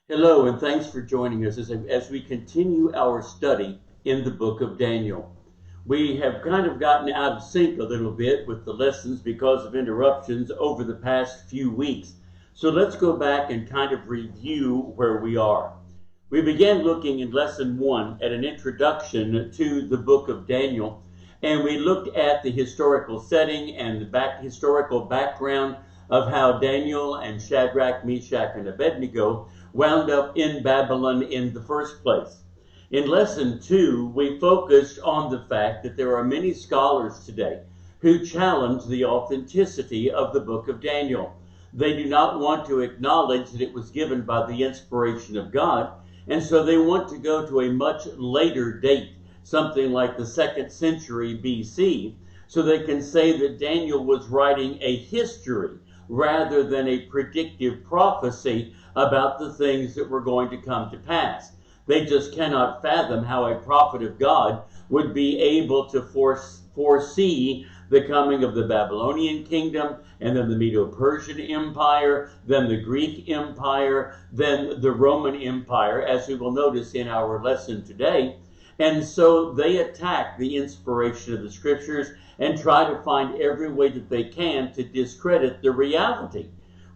Hello, and thanks for joining us as we continue our study in the book of Daniel. We have kind of gotten out of sync a little bit with the lessons because of interruptions over the past few weeks. So let's go back and kind of review where we are. We began looking in lesson 1 at an introduction to the book of Daniel, and we looked at the historical setting and the historical background of how Daniel and Shadrach, Meshach, and Abednego wound up in Babylon in the first place. In lesson 2, we focused on the fact that there are many scholars today who challenge the authenticity of the book of Daniel. They do not want to acknowledge that it was given by the inspiration of God, and so they want to go to a much later date, something like the 2nd century BC, so they can say that Daniel was writing a history rather than a predictive prophecy about the things that were going to come to pass. They just cannot fathom how a prophet of God would be able to foresee the coming of the Babylonian kingdom, and then the Medo-Persian Empire, then the Greek Empire, then the Roman Empire, as we will notice in our lesson today. And so they attack the inspiration of the scriptures and try to find every way that they can to discredit the reality.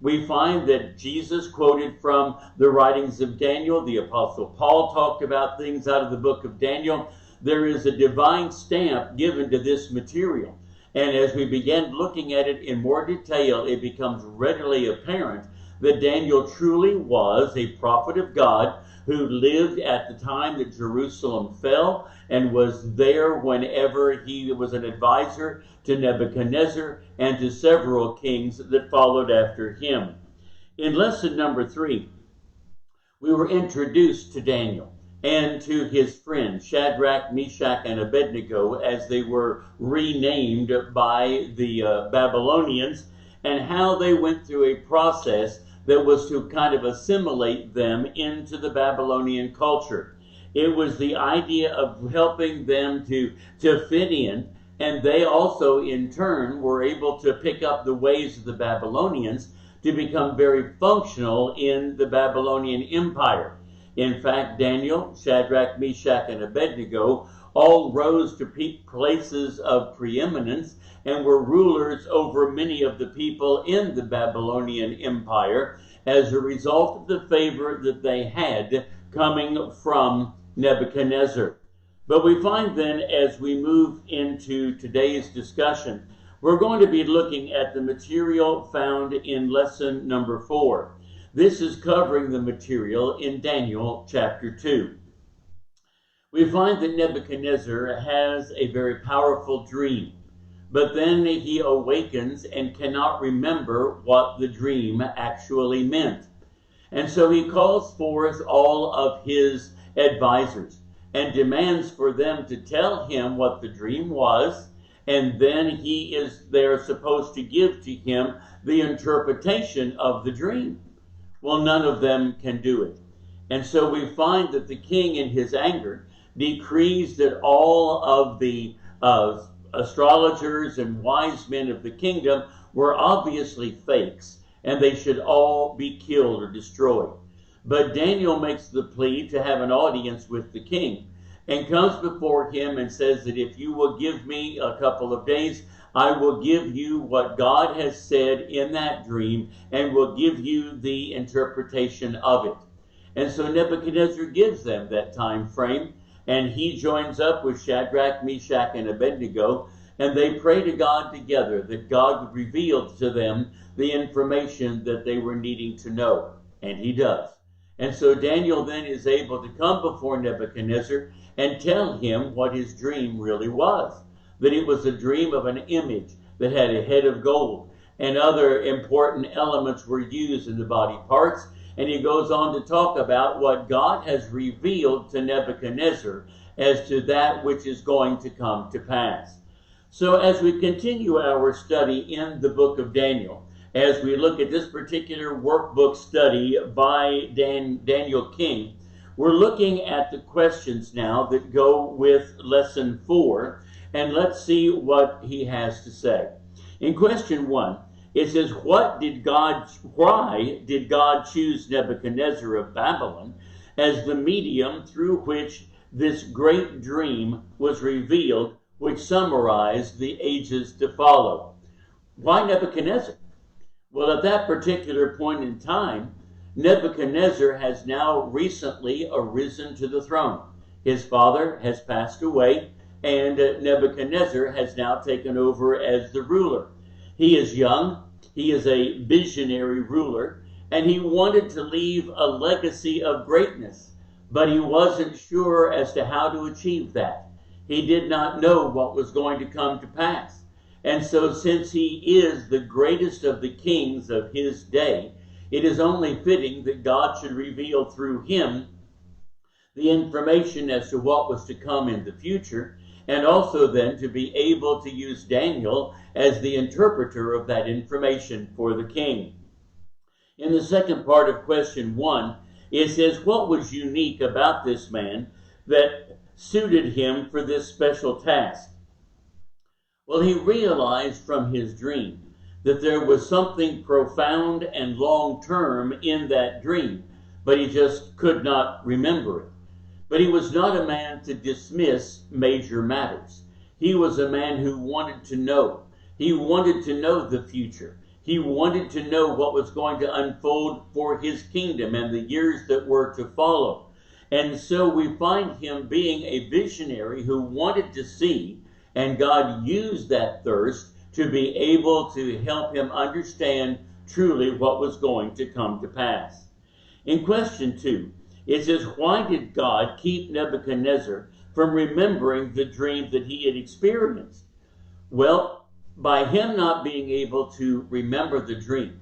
We find that Jesus quoted from the writings of Daniel. The Apostle Paul talked about things out of the book of Daniel. There is a divine stamp given to this material. And as we begin looking at it in more detail, it becomes readily apparent that Daniel truly was a prophet of God who lived at the time that Jerusalem fell and was there whenever he was an advisor to Nebuchadnezzar and to several kings that followed after him. In lesson number 3, we were introduced to Daniel and to his friends Shadrach, Meshach, and Abednego, as they were renamed by the Babylonians, and how they went through a process that was to kind of assimilate them into the Babylonian culture. It was the idea of helping them to fit in, and they also in turn were able to pick up the ways of the Babylonians to become very functional in the Babylonian Empire. In fact, Daniel, Shadrach, Meshach, and Abednego all rose to places of preeminence and were rulers over many of the people in the Babylonian Empire as a result of the favor that they had coming from Nebuchadnezzar. But we find then, as we move into today's discussion, we're going to be looking at the material found in lesson number 4. This is covering the material in Daniel chapter 2. We find that Nebuchadnezzar has a very powerful dream, but then he awakens and cannot remember what the dream actually meant. And so he calls forth all of his advisors and demands for them to tell him what the dream was, and then they're supposed to give to him the interpretation of the dream. Well, none of them can do it. And so we find that the king, in his anger, decrees that all of the astrologers and wise men of the kingdom were obviously fakes, and they should all be killed or destroyed. But Daniel makes the plea to have an audience with the king and comes before him and says that if you will give me a couple of days, I will give you what God has said in that dream and will give you the interpretation of it. And so Nebuchadnezzar gives them that time frame, and he joins up with Shadrach, Meshach, and Abednego, and they pray to God together that God would reveal to them the information that they were needing to know. And he does. And so Daniel then is able to come before Nebuchadnezzar and tell him what his dream really was. That it was a dream of an image that had a head of gold, and other important elements were used in the body parts. And he goes on to talk about what God has revealed to Nebuchadnezzar as to that which is going to come to pass. So as we continue our study in the book of Daniel, as we look at this particular workbook study by Daniel King, we're looking at the questions now that go with lesson 4, and let's see what he has to say. In question 1, It says, why did God choose Nebuchadnezzar of Babylon as the medium through which this great dream was revealed, which summarized the ages to follow? Why Nebuchadnezzar? Well, at that particular point in time, Nebuchadnezzar has now recently arisen to the throne. His father has passed away, and Nebuchadnezzar has now taken over as the ruler. He is young, he is a visionary ruler, and he wanted to leave a legacy of greatness, but he wasn't sure as to how to achieve that. He did not know what was going to come to pass. And so since he is the greatest of the kings of his day, it is only fitting that God should reveal through him the information as to what was to come in the future, and also then to be able to use Daniel as the interpreter of that information for the king. In the second part of question 1, it says, what was unique about this man that suited him for this special task? Well, he realized from his dream that there was something profound and long-term in that dream, but he just could not remember it. But he was not a man to dismiss major matters. He was a man who wanted to know. He wanted to know the future. He wanted to know what was going to unfold for his kingdom and the years that were to follow. And so we find him being a visionary who wanted to see, and God used that thirst to be able to help him understand truly what was going to come to pass. In question 2, it says, why did God keep Nebuchadnezzar from remembering the dream that he had experienced? Well, by him not being able to remember the dream,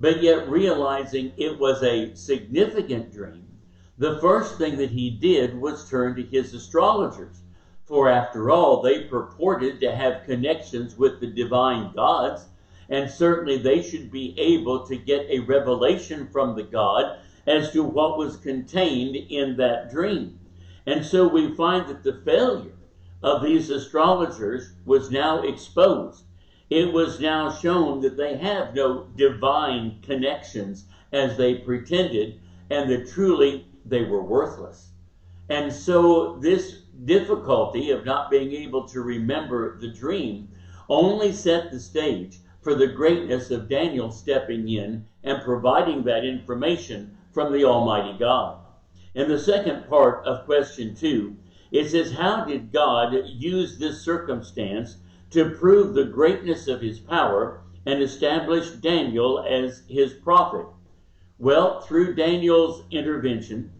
but yet realizing it was a significant dream, the first thing that he did was turn to his astrologers. For after all, they purported to have connections with the divine gods, and certainly they should be able to get a revelation from the God as to what was contained in that dream. And so we find that the failure of these astrologers was now exposed. It was now shown that they have no divine connections as they pretended, and that truly they were worthless. And so this difficulty of not being able to remember the dream only set the stage for the greatness of Daniel stepping in and providing that information from the Almighty God. In the second part of question 2, it says, how did God use this circumstance to prove the greatness of his power and establish Daniel as his prophet? Well, through Daniel's intervention,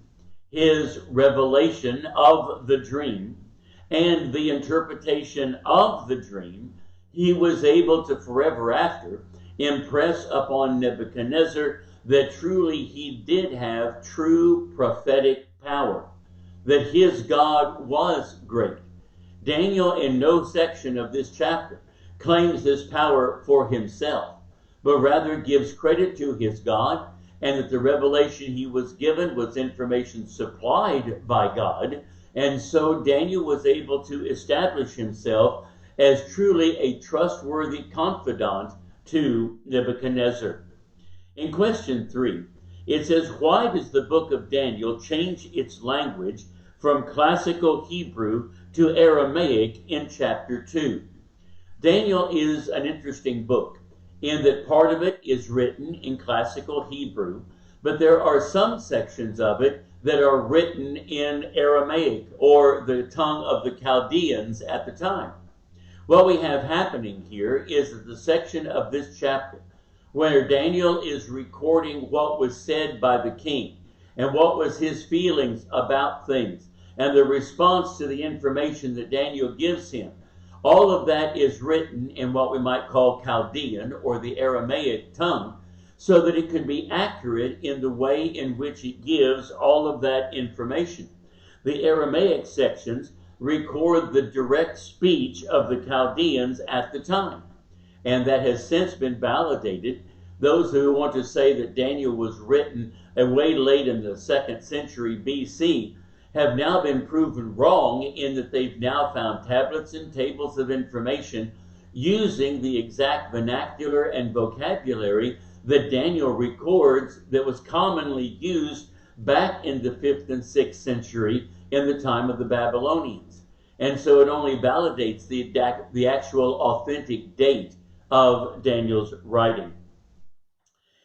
his revelation of the dream, and the interpretation of the dream, he was able to forever after impress upon Nebuchadnezzar that truly he did have true prophetic power, that his God was great. Daniel in no section of this chapter claims this power for himself, but rather gives credit to his God, and that the revelation he was given was information supplied by God. And so Daniel was able to establish himself as truly a trustworthy confidant to Nebuchadnezzar. In question 3, it says, why does the book of Daniel change its language from classical Hebrew to Aramaic in chapter 2? Daniel is an interesting book in that part of it is written in classical Hebrew, but there are some sections of it that are written in Aramaic, or the tongue of the Chaldeans at the time. What we have happening here is that the section of this chapter where Daniel is recording what was said by the king and what was his feelings about things and the response to the information that Daniel gives him, all of that is written in what we might call Chaldean or the Aramaic tongue, so that it can be accurate in the way in which it gives all of that information. The Aramaic sections record the direct speech of the Chaldeans at the time, and that has since been validated. Those who want to say that Daniel was written way late in the 2nd century BC have now been proven wrong, in that they've now found tablets and tables of information using the exact vernacular and vocabulary that Daniel records that was commonly used back in the 5th and 6th century in the time of the Babylonians. And so it only validates the actual authentic date of Daniel's writing.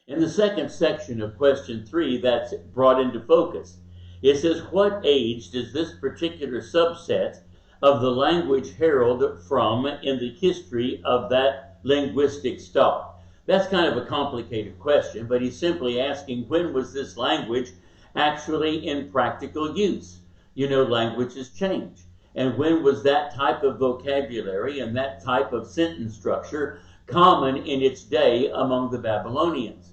In the second section of question 3, that's brought into focus. It says, what age does this particular subset of the language herald from in the history of that linguistic stock? That's kind of a complicated question, but he's simply asking, when was this language actually in practical use? You know, languages change. And when was that type of vocabulary and that type of sentence structure common in its day among the Babylonians?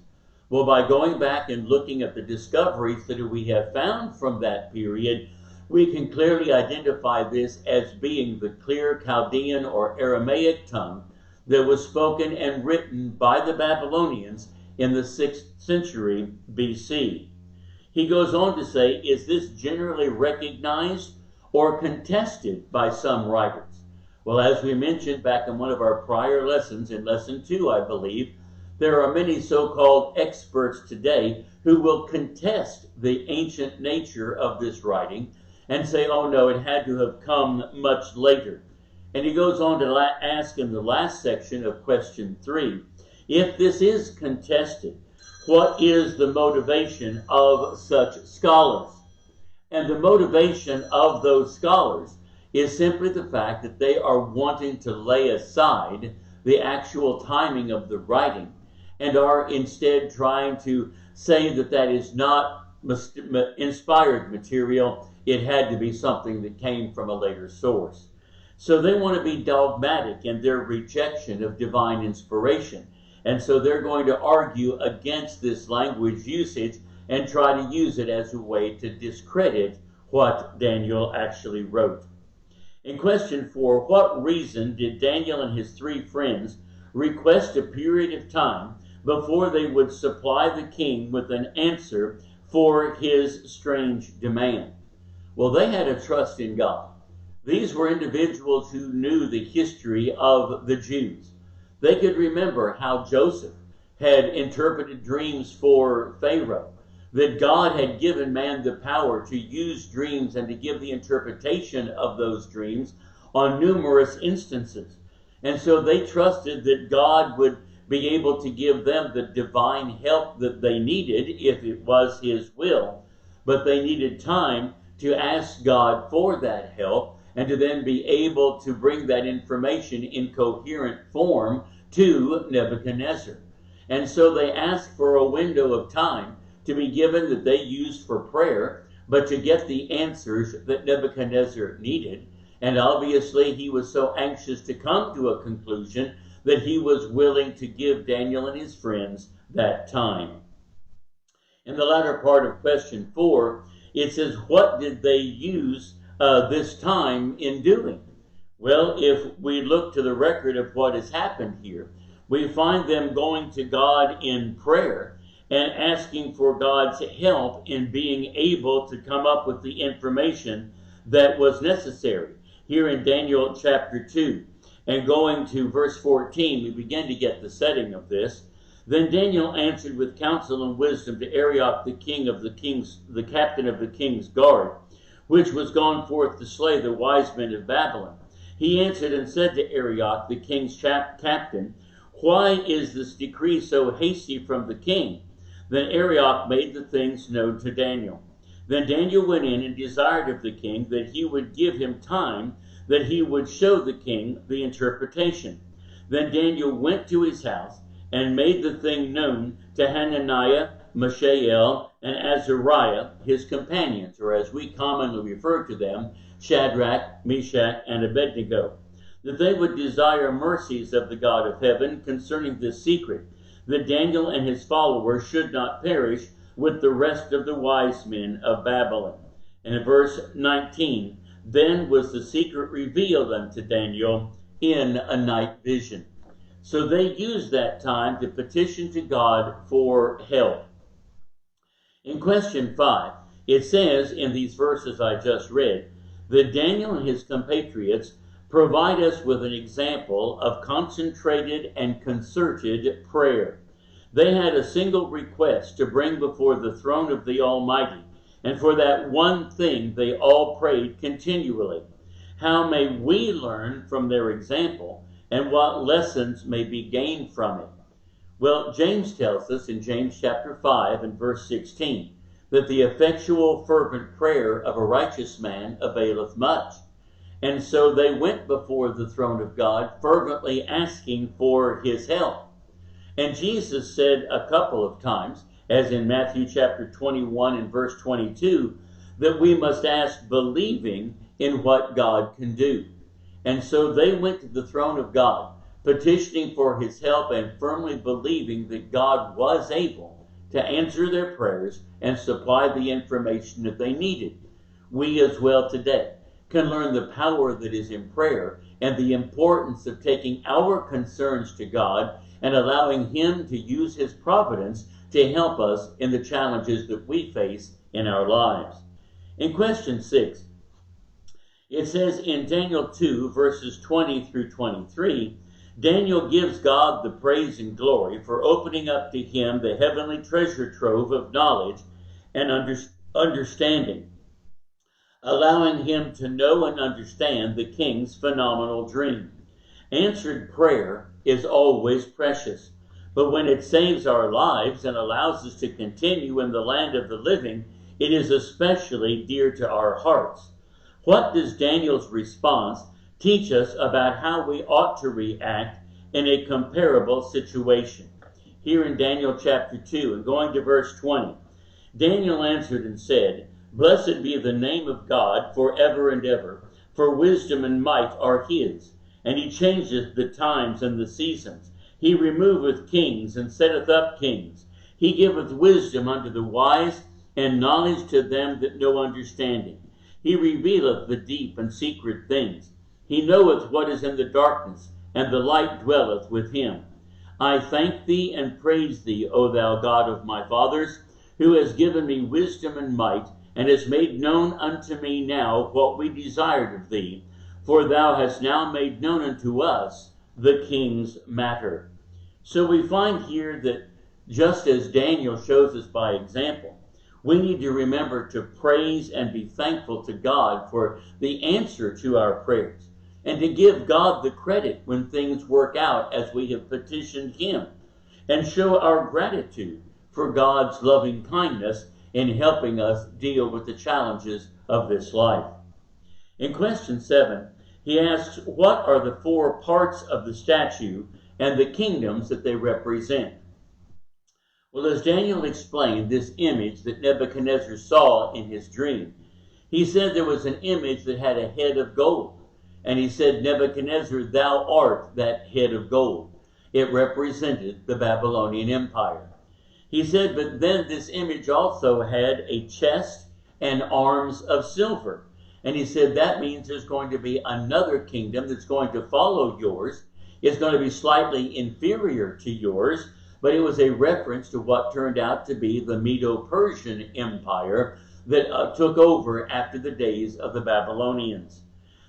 Well, by going back and looking at the discoveries that we have found from that period, we can clearly identify this as being the clear Chaldean or Aramaic tongue that was spoken and written by the Babylonians in the 6th century BC. He goes on to say, is this generally recognized or contested by some writers? Well, as we mentioned back in one of our prior lessons, in lesson 2, I believe, there are many so-called experts today who will contest the ancient nature of this writing and say, oh no, it had to have come much later. And he goes on to ask in the last section of question 3, if this is contested, what is the motivation of such scholars? And the motivation of those scholars is simply the fact that they are wanting to lay aside the actual timing of the writing and are instead trying to say that that is not inspired material. It had to be something that came from a later source. So they want to be dogmatic in their rejection of divine inspiration. And so they're going to argue against this language usage and try to use it as a way to discredit what Daniel actually wrote. In question 4, what reason did Daniel and his 3 friends request a period of time before they would supply the king with an answer for his strange demand? Well, they had a trust in God. These were individuals who knew the history of the Jews. They could remember how Joseph had interpreted dreams for Pharaoh, that God had given man the power to use dreams and to give the interpretation of those dreams on numerous instances. And so they trusted that God would be able to give them the divine help that they needed if it was his will. But they needed time to ask God for that help and to then be able to bring that information in coherent form to Nebuchadnezzar. And so they asked for a window of time to be given that they used for prayer, but to get the answers that Nebuchadnezzar needed. And obviously he was so anxious to come to a conclusion that he was willing to give Daniel and his friends that time. In the latter part of question 4, it says, what did they use this time in doing? Well, if we look to the record of what has happened here, we find them going to God in prayer and asking for God's help in being able to come up with the information that was necessary. Here in Daniel chapter 2, and going to verse 14, we begin to get the setting of this. Then Daniel answered with counsel and wisdom to Arioch, the captain of the king's guard, which was gone forth to slay the wise men of Babylon. He answered and said to Arioch, the king's captain, why is this decree so hasty from the king? Then Arioch made the things known to Daniel. Then Daniel went in and desired of the king that he would give him time, that he would show the king the interpretation. Then Daniel went to his house and made the thing known to Hananiah, Mishael, and Azariah, his companions, or as we commonly refer to them, Shadrach, Meshach, and Abednego, that they would desire mercies of the God of heaven concerning this secret, that Daniel and his followers should not perish with the rest of the wise men of Babylon. And in verse 19, then was the secret revealed unto Daniel in a night vision. So they used that time to petition to God for help. In question 5, it says in these verses I just read, that Daniel and his compatriots provide us with an example of concentrated and concerted prayer. They had a single request to bring before the throne of the Almighty, and for that one thing they all prayed continually. How may we learn from their example, and what lessons may be gained from it? Well, James tells us in James chapter 5 and verse 16 that the effectual fervent prayer of a righteous man availeth much. And so they went before the throne of God fervently asking for his help. And Jesus said a couple of times, as in Matthew chapter 21 and verse 22, that we must ask believing in what God can do. And so they went to the throne of God, petitioning for his help and firmly believing that God was able to answer their prayers and supply the information that they needed. We as well today can learn the power that is in prayer and the importance of taking our concerns to God and allowing him to use his providence to help us in the challenges that we face in our lives. In question 6, it says in Daniel 2, verses 20 through 23, Daniel gives God the praise and glory for opening up to him the heavenly treasure trove of knowledge and understanding, allowing him to know and understand the king's phenomenal dream. Answered prayer is always precious, but when it saves our lives and allows us to continue in the land of the living, it is especially dear to our hearts. What does Daniel's response teach us about how we ought to react in a comparable situation? Here in Daniel chapter 2 and going to verse 20, Daniel answered and said, Blessed be the name of God forever and ever, for wisdom and might are his. And he changeth the times and the seasons. He removeth kings and setteth up kings. He giveth wisdom unto the wise, and knowledge to them that know understanding. He revealeth the deep and secret things. He knoweth what is in the darkness, and the light dwelleth with him. I thank thee and praise thee, O thou God of my fathers, who has given me wisdom and might, and has made known unto me now what we desired of thee, for thou hast now made known unto us the king's matter. So we find here that just as Daniel shows us by example, we need to remember to praise and be thankful to God for the answer to our prayers, and to give God the credit when things work out as we have petitioned him, and show our gratitude for God's loving kindness in helping us deal with the challenges of this life. In question 7, he asks, what are the 4 parts of the statue and the kingdoms that they represent? Well, as Daniel explained this image that Nebuchadnezzar saw in his dream, he said there was an image that had a head of gold. And he said, Nebuchadnezzar, thou art that head of gold. It represented the Babylonian Empire. He said, but then this image also had a chest and arms of silver. And he said, that means there's going to be another kingdom that's going to follow yours. It's going to be slightly inferior to yours, but it was a reference to what turned out to be the Medo-Persian Empire that took over after the days of the Babylonians.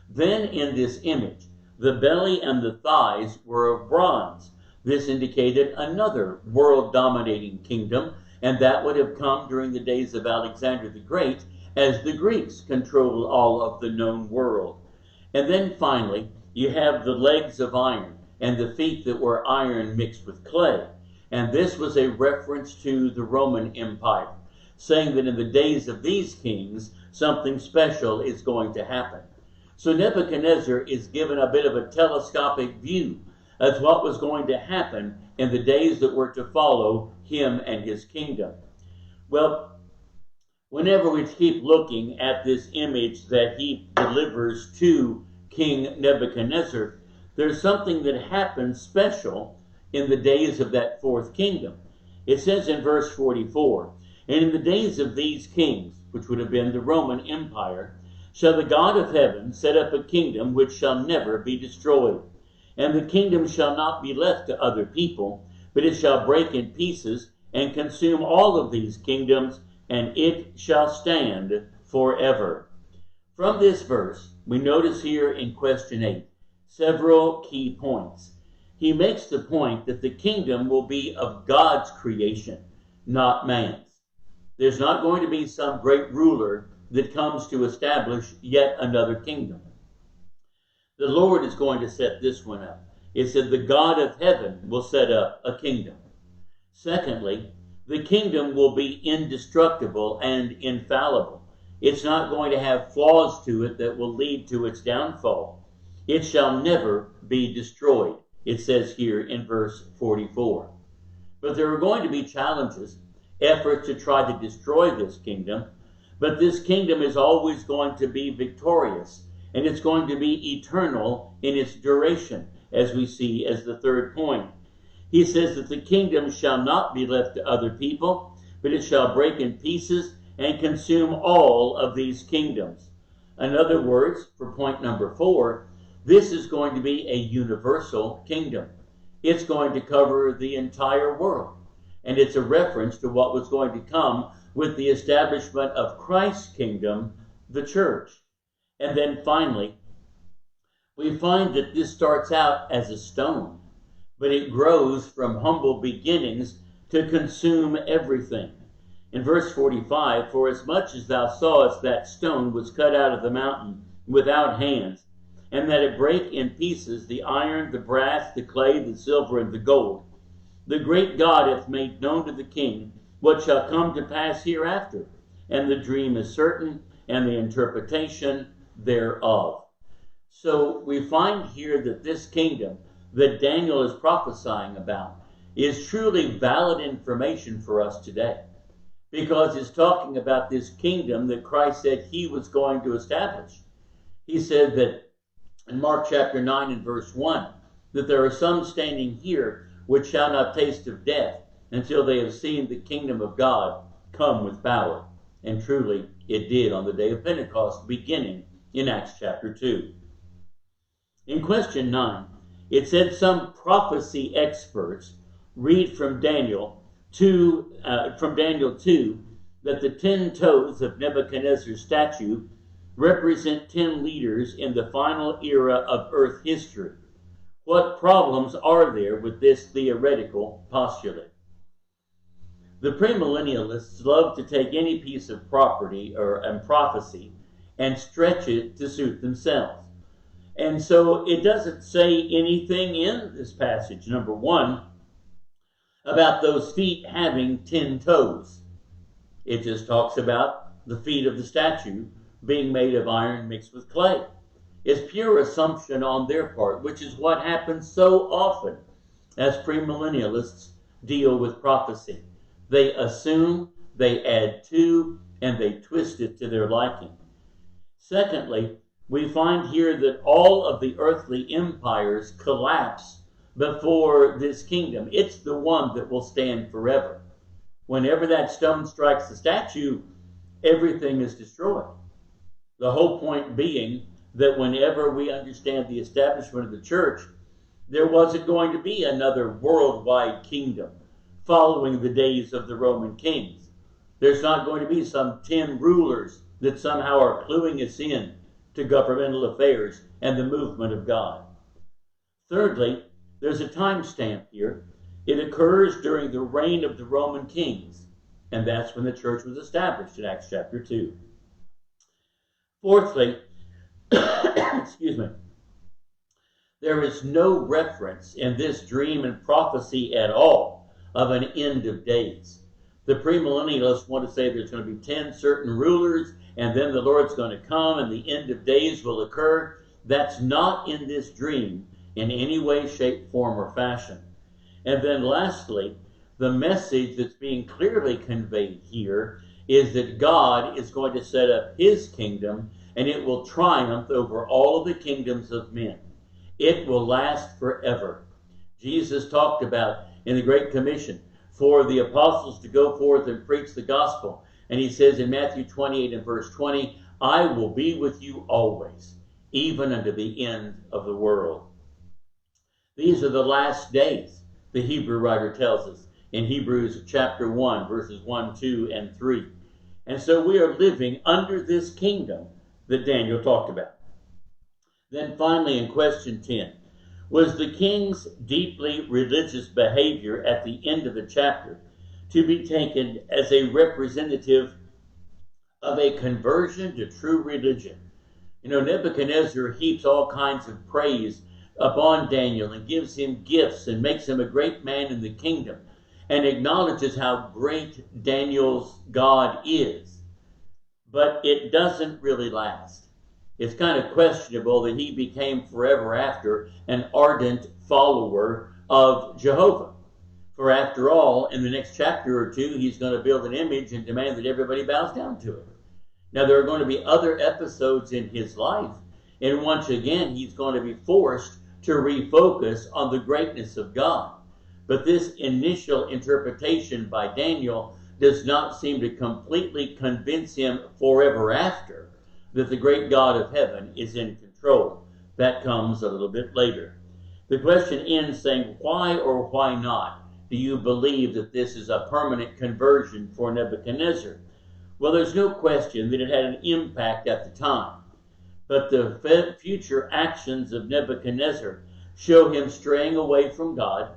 Then in this image, the belly and the thighs were of bronze. This indicated another world-dominating kingdom, and that would have come during the days of Alexander the Great, as the Greeks controlled all of the known world. And then finally, you have the legs of iron and the feet that were iron mixed with clay. And this was a reference to the Roman Empire, saying that in the days of these kings, something special is going to happen. So Nebuchadnezzar is given a bit of a telescopic view of what was going to happen in the days that were to follow him and his kingdom. Well, whenever we keep looking at this image that he delivers to King Nebuchadnezzar, there's something that happens special in the days of that 4th kingdom. It says in verse 44, and in the days of these kings, which would have been the Roman Empire, shall the God of heaven set up a kingdom which shall never be destroyed. And the kingdom shall not be left to other people, but it shall break in pieces and consume all of these kingdoms, and it shall stand forever. From this verse, we notice here in question 8 several key points. He makes the point that the kingdom will be of God's creation, not man's. There's not going to be some great ruler that comes to establish yet another kingdom. The Lord is going to set this one up. It said the God of heaven will set up a kingdom. Secondly, the kingdom will be indestructible and infallible. It's not going to have flaws to it that will lead to its downfall. It shall never be destroyed, it says here in verse 44. But there are going to be challenges, efforts to try to destroy this kingdom, but this kingdom is always going to be victorious, and it's going to be eternal in its duration, as we see as the third point. He says that the kingdom shall not be left to other people, but it shall break in pieces and consume all of these kingdoms. In other words, for point number 4, this is going to be a universal kingdom. It's going to cover the entire world. And it's a reference to what was going to come with the establishment of Christ's kingdom, the church. And then finally, we find that this starts out as a stone, but it grows from humble beginnings to consume everything. In verse 45, for as much as thou sawest that stone was cut out of the mountain without hands, and that it brake in pieces the iron, the brass, the clay, the silver, and the gold, the great God hath made known to the king what shall come to pass hereafter, and the dream is certain, and the interpretation thereof. So we find here that this kingdom that Daniel is prophesying about is truly valid information for us today, because it's talking about this kingdom that Christ said he was going to establish. He said that in Mark chapter 9 and verse 1, that there are some standing here which shall not taste of death until they have seen the kingdom of God come with power. And truly it did on the day of Pentecost, beginning in Acts chapter 2. In question 9, it said some prophecy experts read from Daniel 2 that the 10 toes of Nebuchadnezzar's statue represent 10 leaders in the final era of earth history. What problems are there with this theoretical postulate? The premillennialists love to take any piece of property and prophecy and stretch it to suit themselves. And so it doesn't say anything in this passage, number 1, about those feet having 10 toes. It just talks about the feet of the statue being made of iron mixed with clay. It's pure assumption on their part, which is what happens so often as premillennialists deal with prophecy. They assume, they add to, and they twist it to their liking. Secondly, we find here that all of the earthly empires collapse before this kingdom. It's the one that will stand forever. Whenever that stone strikes the statue, everything is destroyed. The whole point being that whenever we understand the establishment of the church, there wasn't going to be another worldwide kingdom following the days of the Roman kings. There's not going to be some 10 rulers that somehow are cluing us in to governmental affairs and the movement of God. Thirdly, there's a time stamp here. It occurs during the reign of the Roman kings, and that's when the church was established in Acts chapter 2. Fourthly, excuse me, there is no reference in this dream and prophecy at all of an end of days. The premillennialists want to say there's going to be 10 certain rulers, and then the Lord's going to come and the end of days will occur. That's not in this dream in any way, shape, form, or fashion. And then lastly, the message that's being clearly conveyed here is that God is going to set up his kingdom, and it will triumph over all of the kingdoms of men. It will last forever. Jesus talked about in the Great Commission for the apostles to go forth and preach the gospel. And he says in Matthew 28 and verse 20, I will be with you always, even unto the end of the world. These are the last days, the Hebrew writer tells us in Hebrews chapter 1, verses 1, 2, and 3. And so we are living under this kingdom that Daniel talked about. Then finally in question 10, was the king's deeply religious behavior at the end of the chapter to be taken as a representative of a conversion to true religion? You know, Nebuchadnezzar heaps all kinds of praise upon Daniel and gives him gifts and makes him a great man in the kingdom and acknowledges how great Daniel's God is. But it doesn't really last. It's kind of questionable that he became forever after an ardent follower of Jehovah. For after all, in the next chapter or two, he's going to build an image and demand that everybody bows down to it. Now, there are going to be other episodes in his life, and once again, he's going to be forced to refocus on the greatness of God. But this initial interpretation by Daniel does not seem to completely convince him forever after that the great God of heaven is in control. That comes a little bit later. The question ends saying, why or why not do you believe that this is a permanent conversion for Nebuchadnezzar? Well, there's no question that it had an impact at the time. But the future actions of Nebuchadnezzar show him straying away from God,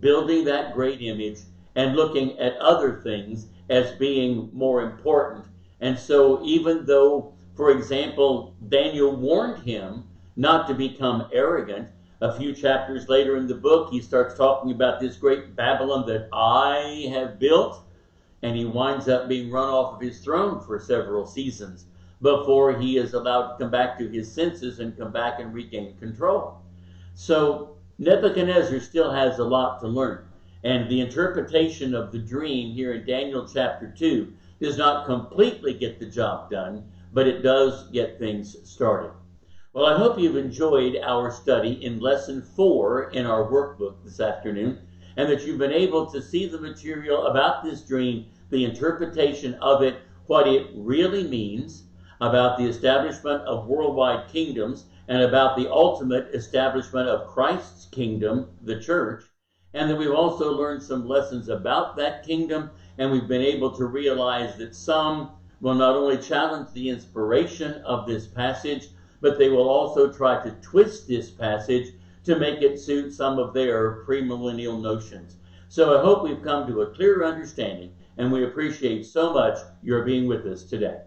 building that great image, and looking at other things as being more important. And so even though, for example, Daniel warned him not to become arrogant, a few chapters later in the book, he starts talking about this great Babylon that I have built, and he winds up being run off of his throne for several seasons before he is allowed to come back to his senses and come back and regain control. So Nebuchadnezzar still has a lot to learn, and the interpretation of the dream here in Daniel chapter 2 does not completely get the job done, but it does get things started. Well, I hope you've enjoyed our study in lesson 4 in our workbook this afternoon, and that you've been able to see the material about this dream, the interpretation of it, what it really means, about the establishment of worldwide kingdoms, and about the ultimate establishment of Christ's kingdom, the church, and that we've also learned some lessons about that kingdom, and we've been able to realize that some will not only challenge the inspiration of this passage, but they will also try to twist this passage to make it suit some of their premillennial notions. So I hope we've come to a clear understanding, and we appreciate so much your being with us today.